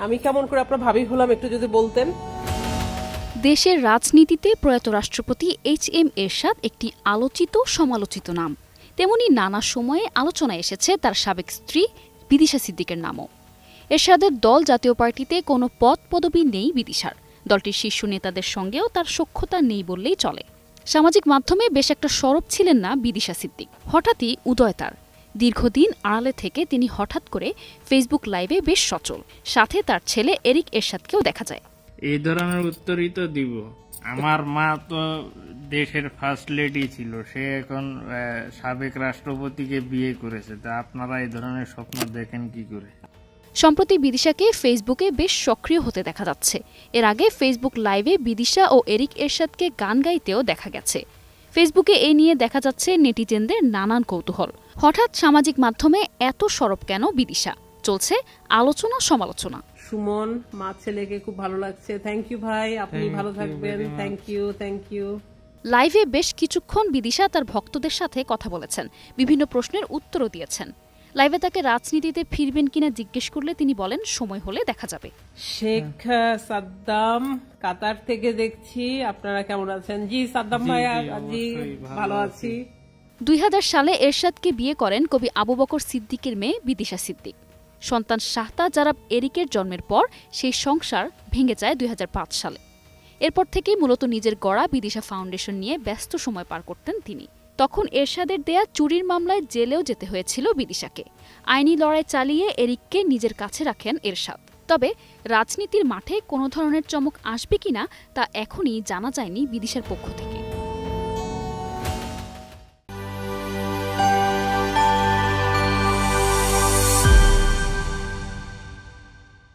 আমি কেমন করে আপনার ভাবি হলাম একটু যদি বলতেন। দেশের রাজনীতিতে প্রয়াত রাষ্ট্রপতি এইচ.এম. এরশাদ একটি আলোচিত সমালোচিত নাম। তেমনি নানা সময়ে আলোচনায় এসেছে তার সাবেক স্ত্রী বিদিশা সিদ্দিকের নামও। এরশাদের দল জাতীয় পার্টিতে কোনো পদ পদবি নেই বিদিশার। দলটির শীর্ষ নেতাদের সঙ্গেও তার সখ্যতা নেই বললেই চলে। সামাজিক মাধ্যমে বেশ একটা সরব ছিলেন না বিদিশা সিদ্দিক। হঠাৎই উদয় তার। দীর্ঘদিন আড়ালে থেকে তিনি হঠাৎ করে ফেসবুক লাইভে বেশ সচল। সাথে তার ছেলে এরিক এরশাদকেও দেখা যায়। এই ধরনের উত্তরই তো দিব। আমার মা তো দেশের ফার্স্ট লেডি ছিল, সে এখন সাবেক রাষ্ট্রপতিকে বিয়ে করেছে, তা আপনারা এই ধরনের স্বপ্ন দেখেন কি করে? সম্প্রতি বিদিশাকে ফেসবুকে বেশ সক্রিয় হতে দেখা যাচ্ছে। এর আগে ফেসবুক লাইভে বিদিশা ও এরিক এরশাদকে গান গাইতেও দেখা গেছে। ফেসবুকে এই নিয়ে দেখা যাচ্ছে নেটিজেনদের নানান কৌতূহল। হঠাৎ সামাজিক মাধ্যমে এত সরব কেন বিদিশা? চলছে আলোচনা সমালোচনা। সুমন, মা ছেলেকে খুব ভালো লাগছে। থ্যাংক ইউ ভাই, আপনি ভালো থাকবেন। Thank you. লাইভে বেশ কিছুক্ষণ বিদিশা তার ভক্তদের সাথে কথা বলেছেন, বিভিন্ন প্রশ্নের উত্তরও দিয়েছেন। লাইভে তাকে রাজনীতিতে ফিরবেন কিনা জিজ্ঞেস করলে তিনি বলেন সময় হলে দেখা যাবে। শেখ সাদ্দাম কাতার থেকে দেখছি, আপনারা কেমন আছেন? জি সাদ্দাম ভাই, জি ভালো আছি। 2000 সালে এরশাদকে বিয়ে করেন কবি আবু বকর সিদ্দিকের মেয়ে বিদিশা সিদ্দিক। সন্তান শাহতা যারা এরিকের জন্মের পর সেই সংসার ভেঙে যায় 2005 সালে। এরপর থেকেই মূলত নিজের গড়া বিদিশা ফাউন্ডেশন নিয়ে ব্যস্ত সময় পার করতেন তিনি। তখন এরশাদের দেয়া চুরির মামলায় জেলেও যেতে হয়েছিল বিদিশাকে। আইনি লড়াই চালিয়ে এরিককে নিজের কাছে রাখেন এরশাদ। তবে রাজনীতির মাঠে কোনো ধরনের চমক আসবে কিনা তা এখনই জানা যায়নি বিদিশার পক্ষ থেকে।